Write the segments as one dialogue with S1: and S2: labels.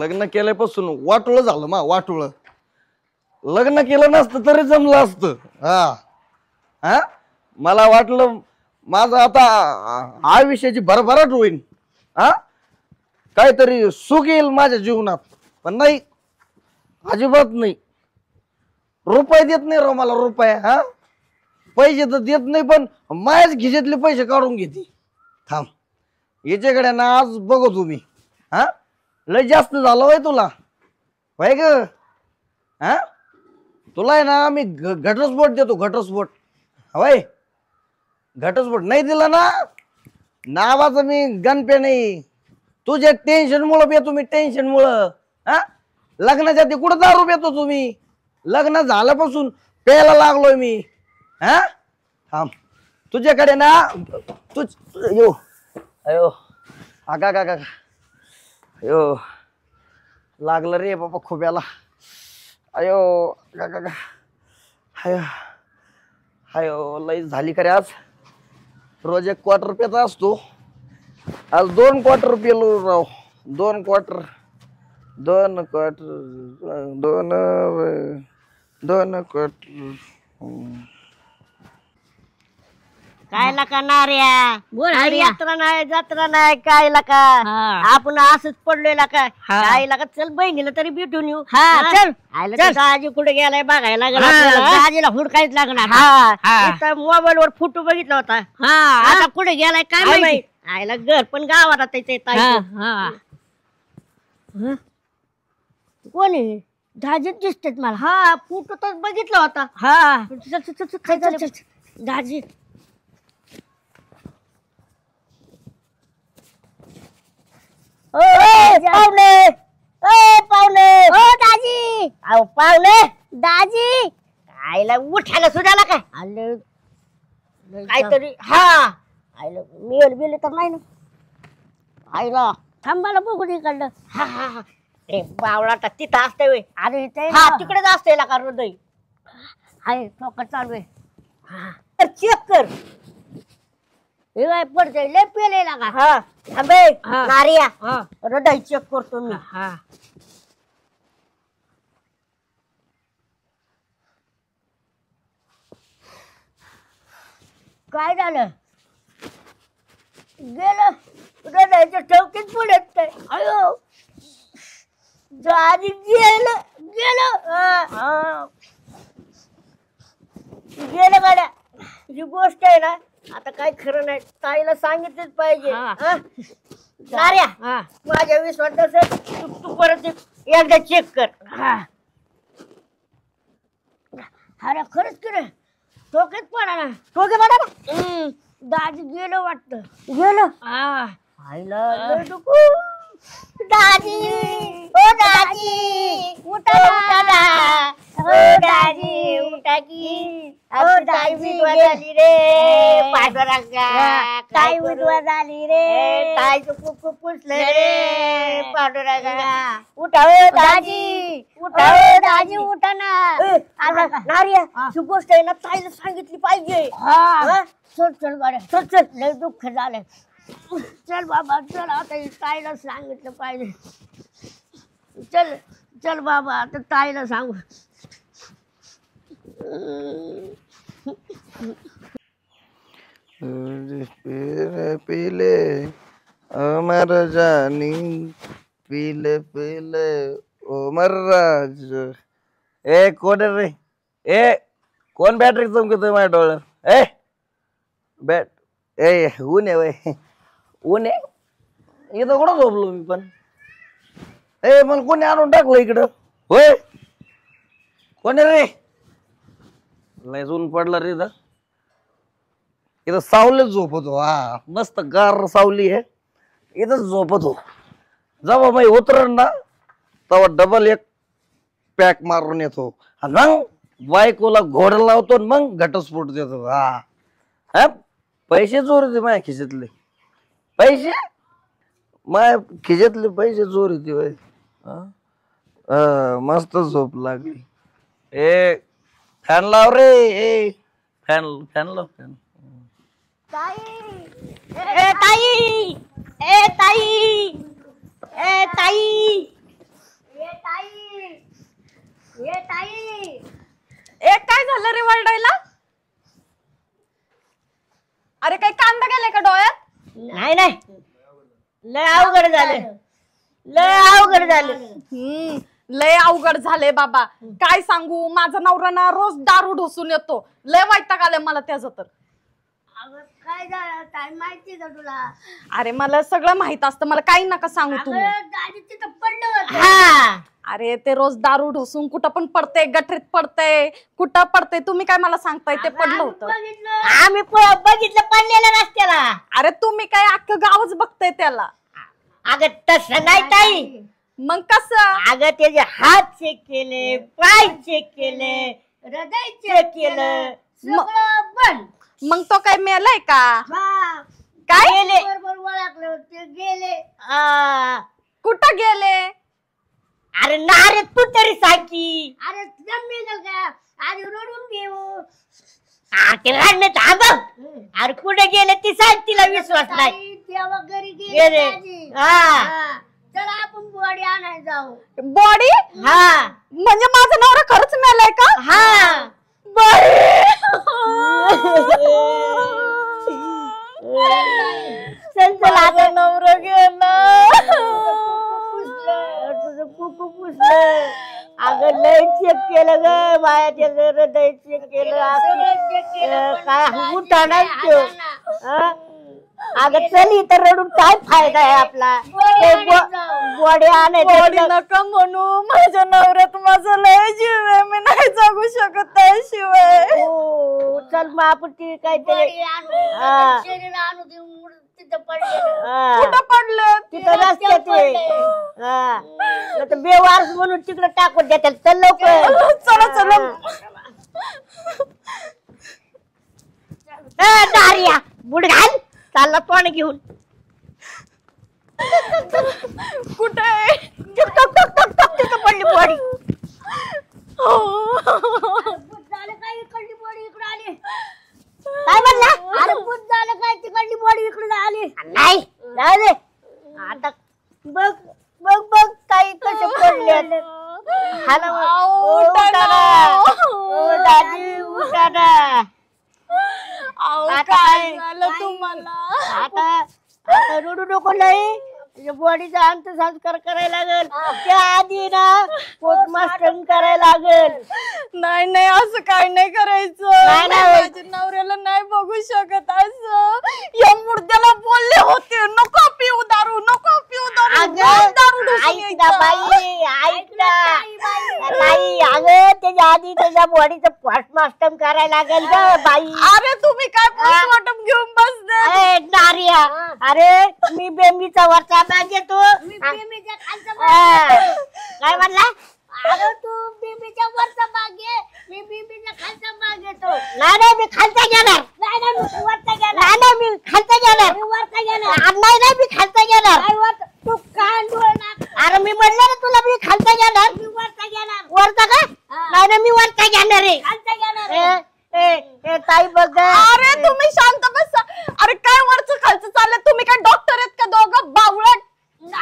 S1: लग्न केल्यापासून वाटोळ झालं मा वाटोळ. लग्न केलं नसतं तरी जमलं असतं. हा हा मला वाटलं माझं आता आयुष्याची भरभराट होईल. हा काहीतरी सुख येईल माझ्या जीवनात, पण नाही, अजिबात नाही. रुपये देत नाही राव मला, रुपये. हा पैसे तर देत नाही, पण माझ्याच खिशातले पैसे काढून घेते. थांब, याच्याकडे ना आज बघू तुम्ही. हा लय जास्त झालं वय तुला, वय ग. हा तुला आहे ना मी घटस्फोट देतो, घटस्फोट. वय घटस्फोट नाही दिला ना, नावाचं मी गणपे नाही. तुझ्या टेन्शन मुळे पितो मी, टेन्शन मुळे. हा लग्नाच्या आधी कुठं दारू पितो तुम्ही? लग्न झाल्यापासून प्यायला लागलोय मी. हा थांब, तुझ्याकडे ना तुझ यो अयो आगा का अयो लागलं रे बाबा खोब्याला. अयो का का हाय हायो लई झाली का रे आज. रोज 1 क्वार्टर पेता असतो, आज 2 क्वार्टर पेलो राव. 2 क्वार्टर 2 क्वार्टर.
S2: काय लका नार्या
S3: बोल
S2: काय
S3: हरिया.
S2: यात्रा नाही जत्रा नाही काय लका.
S3: हा.
S2: आपण असंच पडलोय लका.
S3: हा.
S2: काय लका चल बहिणीला तरी भेटून येऊ.
S3: हा, चल.
S2: आयला
S3: चल.
S2: तुझा आजी कुठे गेलाय बघायला लागला
S3: हा,
S2: आपल्याला.
S3: दाजीला हुडकायच लागणार.
S2: हा
S3: हा.
S2: मोबाईल वर फोटो बघितला होता.
S3: हा, आता कुठे गेलाय काय
S2: काय
S3: माहिती.
S2: माहित. आयला घर पण गावात आता ते
S3: हा, हा. हं? कोण आहे? दाजीच दिसतेत मला.
S2: हा फोटो तर बघितला होता.
S3: हा,
S2: चल, चल, चल, चल, काय झालं?
S3: चल, चल. दाजी
S2: पाहुणे पाहुणे
S3: ओ दाजी,
S2: अहो पाहुणे
S3: दाजी
S2: आईला उठायला सुद्धा काय
S3: आले
S2: काहीतरी. हा आईला मेल बिल तर नाही ना आईला.
S3: थांबाला बघून इकडलं.
S2: हा हा हा रे बावळा तर तिथं असते वे.
S3: अरे इथे
S2: हा तिकडेच असते का हृदय.
S3: आहे टोका चालू आहे.
S2: तर चेक कर.
S3: हे काय पडते लय पेलेला का.
S2: हा थांबे
S3: हा.
S2: नारिया
S3: हा,
S2: हृदय चेक करतो मी.
S3: हा. काय झालं?
S2: गेलं हृदयाच्या चौकीत पुढेच काय.
S3: अयो
S2: आधी गेलं
S3: गेलं.
S2: हा. गेलं गाड्या. ही गोष्ट आहे ना आता काय खरं नाही, ताईला सांगितलंच पाहिजे.
S3: हा.
S2: हा? नार्या
S3: हा,
S2: माझ्या विश्वास असेल तू परत एकदा चेक कर.
S3: हा. अरे खरंच की रे, टोक्यात पडा ना.
S2: टोके बघा ना.
S3: दाजी गेलं वाटतं.
S2: गेलं
S3: हा,
S2: आईला लय दुखू. दाजी ओ दाजी उठा ना. ओ दाजी उठा की. ओ ताई विधवा झाली रे पांडुरंगा.
S3: ताई उजवा झाली रे.
S2: ताईचं खूप खूप पुसलं रे पांडुरंगा. उठा ओ दाजी उठा ओ
S3: दाजी उठा ना.
S2: आता नार्या ही गोष्ट आहे ना ताईला सांगितली पाहिजे.
S3: हा, चल चल बरं.
S2: चल चल
S3: लय दुःख झालंय. चल बाबा चल, आता ही ताईला सांगितलं पाहिजे. चल चल बाबा, आता ताईला सांगू.
S1: पीले अमर जानी पीले पीले उमर राज. ए कोण आहे रे? ए कोण बॅटरी चमकतोय माझ्या डोळ्यात? ए बॅट ए ऊन आहे वय, ऊन आहे इथं कुठं झोपलो मी पण. ए मला कोणी आणून टाकलं इकडं? होय कोण आहे रे? लय ऊन पडलं रे इथं. इथं सावलीत झोपतो. हा मस्त गार सावली आहे, इथंच झोपतो. जेव्हा मी उतरण ना तेव्हा डबल एक पॅक मारून येतो आणि मग बायकोला घोडा लावतो आणि मग घटस्फोट देतो. हा हा पैसे चोरते माझ्या खिशातले, पैसे माझ्या खिशातले पैसे चोरते बाई. मस्त झोप लागली. ए फॅन लाव रे. ए फॅन फॅन लाव फॅन.
S2: ताई ए ताई ए ताई ताई
S3: ये ताई ये ताई.
S4: एक काय झालं रे वरडायला? अरे काही कांदा गेलाय का डोळ्यात?
S2: नाही नाही लय अवघड झालं लय अवघड झालं.
S4: लय अवघड झाले बाबा. काय सांगू, माझा नवरा ना रोज दारू ढोसून येतो. लय वैताग आलाय मला त्याचं तर.
S3: अगं काय झालं ताई माहिती का तुला?
S4: अरे मला सगळं माहित असतं, मला काही नका सांगू तुम्ही.
S3: अगं दादी तिथं पडलं होतं.
S2: हा
S4: अरे ते रोज दारू ढोसून कुठं पण पडते, गटरीत पडते, कुठं पडते. तुम्ही काय मला सांगताय? ते पडलं होतं.
S3: बघितलं
S2: आम्ही बघितलं पडलेलं रस्त्याला.
S4: अरे तुम्ही काय अख्खं गावच बघताय त्याला.
S2: अगं तसं नाही ताई.
S4: मग कसं?
S2: अगं त्याचे हात चेक केले, पाय चेक केले,
S3: हृदय
S2: चेक केलं.
S3: सगळं बंद.
S4: मग तो काय मेलाय का?
S3: हा.
S4: काय
S2: गेले.
S3: बरोबर ओळखलं होते गेले.
S2: आ,
S4: कुठं गेले?
S2: अरे ना रे तू तरी सांग की.
S3: अरे जमेल का आधी रडून घेऊ.
S2: ते रडणं थांबव. अरे कुठे गेले ती सांग, तिला विश्वास नाही.
S3: ताई तेव्हा घरी
S2: गेले.
S3: गेले दादी.
S2: हा
S3: हा. चला आपण बॉडी आणायला जाऊ.
S4: बॉडी?
S2: हा
S4: म्हणजे माझा नवरा खरंच मेलाय का?
S2: हा चल चल आता
S4: नवरा गेला.
S2: तुझं कुकू पुसलं. अगं लय चेक केलं ग बाया, त्याचं हृदय चेक केलं.
S3: सगळं check केलं, पण
S2: काय
S3: काही
S2: उठा नाही
S3: नाही
S2: तो.
S3: आला ना.
S2: अगं चल इथं रडून काय फायदा आहे आपला.
S3: बॉडी आणायला जाऊ.
S2: बॉडी
S4: बॉडी
S2: आणायचं.
S4: नका म्हणू, माझ्या नवऱ्यात माझा लय जीव आहे. मी नाही जगू शकत त्याशिवाय.
S2: हो चल मग आपण ती काहीतरी
S3: बॉडी आणू.
S2: हा.
S3: शरीर आणू दे, तिथं पडलेलं.
S2: हा.
S4: कुठं पडलं?
S2: तिथं रस्त्यात ते. हा नाही तर बेवारस म्हणून तिकडे टाकून देतात. चल लवकर.
S4: चला चला.
S2: दारिया बुड घाल चालला तोंड घेऊन.
S4: कुठे?
S2: तिथं पडली बॉडी.
S3: भूत झालं काय इकडली बॉडी इकडे आली.
S2: काय म्हणला?
S3: अरे भूत झालं काय तिकडली बॉडी इकडे आली.
S2: नाही जाऊ दे. आता बघ बघ बघ काही कसे पडले. हॅलो
S4: उठा ना.
S2: दादी उठा ना.
S4: अहो,
S2: आता
S4: काय
S2: काय?
S4: झालं तुम्हाला?
S2: आता रडू नको नाही. बॉडीचा अंत्यसंस्कार करायला लागेल. त्या आधी ना पोस्टमास्टर करायला लागेल.
S4: नाही नाही असं काय नाही करायचं.
S2: नाही, नाही.
S4: माझ्या नवऱ्याला नाही बघू शकत असं. या मुर्द्याला बोलले होते नको पिऊ दारू, नको पिऊ दारू.
S2: अगं
S4: दारू ढोसून
S2: ऐक
S4: यायचं.
S2: ना बाई, ऐक ना बाई. अगं त्याच्या आधी त्याच्या बॉडीचं पोस्टमास्टर करायला लागेल ग बाई.
S4: अरे तुम्ही काय पोस्टमॉर्टम घेऊन बसले?
S2: ए, नारिया अरे मी बेंबीचा वरचा बॅग घेतो.
S3: मी बिंबीच्या खालचा
S2: काय म्हणला?
S3: अरे तू बिंबीच्या वरचा भाग घे, मी बिंबीच्या खालचा भाग घेतो.
S2: नाही नाही मी खालचा घेणार.
S3: नाही नाही मी वरचा घेणार.
S2: नाही नाही मी खालचा घेणार.
S3: मी वरचा घेणार.
S2: नाही नाही मी खालचा घेणार.
S3: काय वरचा? तू कान डोळणार.
S2: अरे मी म्हणलं ना तुला मी खालचा घेणार.
S3: मी वरचा घेणार.
S2: वरचा का?
S3: हा.
S2: नाही नाही मी वरचा घेणार आहे.
S3: खालचा घेणार.
S2: ए, ए, ए, ताई बघ.
S4: अरे तुम्ही शांत बसा. अरे काय वरचं खालचं चाललंय? तुम्ही काय डॉक्टर आहेत का दोघं बावळट?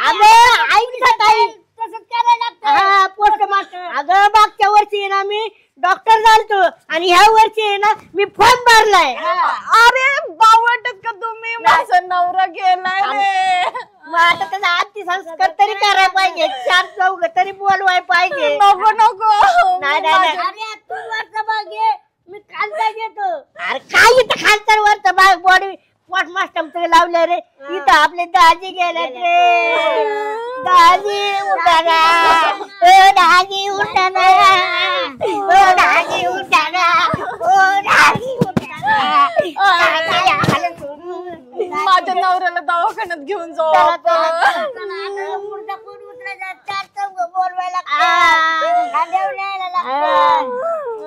S2: अगं ऐक ना ताई.
S3: तसंच करायला लागतं.
S2: हा पोस्टमास्टर. अगं मागच्या वर्षी आहे ना मी डॉक्टर झालतो आणि ह्या वर्षी आहे ना मी फॉर्म भरलाय.
S4: अरे बावळट आहेत का तुम्ही? माझा नवरा गेलाय रे.
S2: मग आता त्याचा अंत्यसंस्कार तरी करायला पाहिजे. 4-4 तरी बोलवाय पाहिजे.
S4: नको नको.
S2: नाही नाही नाही.
S3: अरे तू वरचा भाग घे, मी खालचा घेतो.
S2: अरे काय इथं खालचं वरचं बाग बॉडी पोस्टमास्टर लावलं रे. इथं आपले दाजी गेले रे. दाजी उठाना. ओ दाजी उठाना. ओ दाजी उठाना. ओ दाजी उठाना. काय झालं सोडून?
S4: माझ्या नवऱ्याला दवाखान्यात घेऊन जाऊ
S2: चला,
S4: आपण.
S3: चला, आता मुर्दा कोण उतरायचा? 4 चौघ बोलवायला लागतं. खांद्यावर न्यायला लागतं.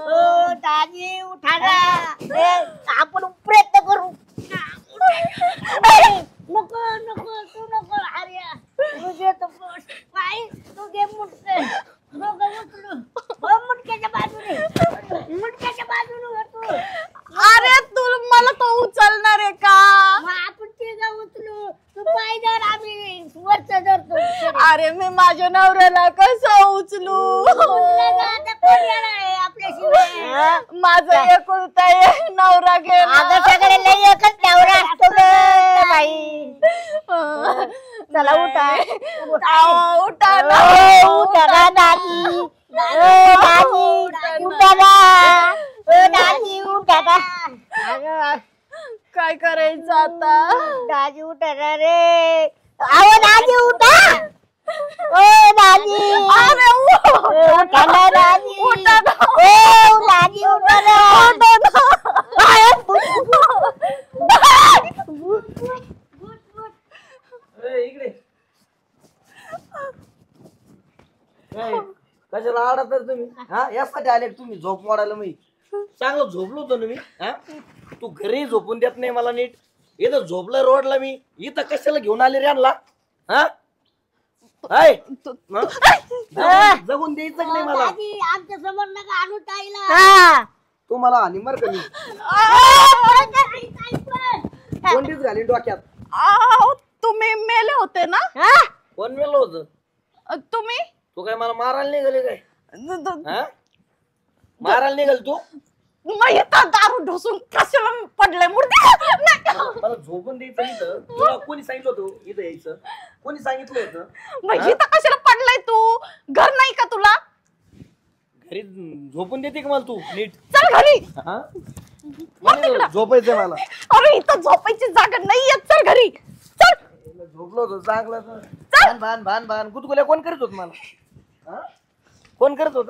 S2: ओ दाजी उठाना. आपण प्रयत्न करू.
S3: नको नको तू नको. अरे तू घे तो पोस्ट. काय तू घे मुटके. दोघं उचलू. हो मुटक्याच्या बाजूने. मुटक्याच्या बाजूने हो तू.
S4: अरे तू मला तो उचलणार आहे का?
S3: मग आपण तिघं उचलू. तू पाय धर, आम्ही वरचं धरतो.
S4: अरे मी माझ्या नवऱ्याला कसं उचलू?
S3: आता कोण येणार आहे आपल्याशिवाय?
S4: माझा एकुलता एक नवरा गेला.
S2: अगं सगळे लई एकच नवरा असतो ग बाई. चला उठा.
S4: अहो, उठा ना.
S2: उठा ना दादी. दादी उठा ना. दादी उठा ना. अगं
S4: काय करायचं आता?
S2: दादी उठा ना रे. अहो दादी उठा. ओ दादी.
S4: अरे
S2: उठा ना दादी.
S4: उठा ना.
S2: ओ दादी उठा ना.
S1: इकडे कशाला आडत तुम्ही? हा यासाठी आले का तुम्ही झोप मोडायला? मी चांगलं झोपलो होतो ना मी. हा तू घरी झोपून देत नाही मला नीट. इथं झोपलं रोडला मी. इथं कशाला घेऊन आले रे यांना? हा हाय? जगून द्यायचं की नाही मला?
S3: दादी आमच्या समोर नका आणू ताईला.
S2: हा.
S1: तू मला हानी मार का मी कोणतीच घाली डोक्यात.
S4: अहो, तुम्ही मेले होते ना?
S2: हा?
S1: कोण मेलो होत?
S4: तुम्ही
S1: तू काय मला मारायला निघाले काय? हा मारायला निघाल तू?
S4: मग इथं दारू ढोसून कशाला पडले मूर्ती?
S1: मला झोपून द्यायचं इथं. तुला कोणी सांगितलं होतं इथं यायचं? कोणी सांगितलं होतं?
S4: मग इथं कशाला पडलाय तू? घर नाही का तुला?
S1: घरी झोपून देते का मला तू नीट?
S4: चल घरी.
S1: हा मला झोपायचंय मला.
S4: अरे इथं झोपायची जागा नाहीये. चल घरी चल.
S1: झोपलो होतो चांगलं. भान भान भान भान गुदगुल्या कोण करत होत मला? हा? कोण करत होत?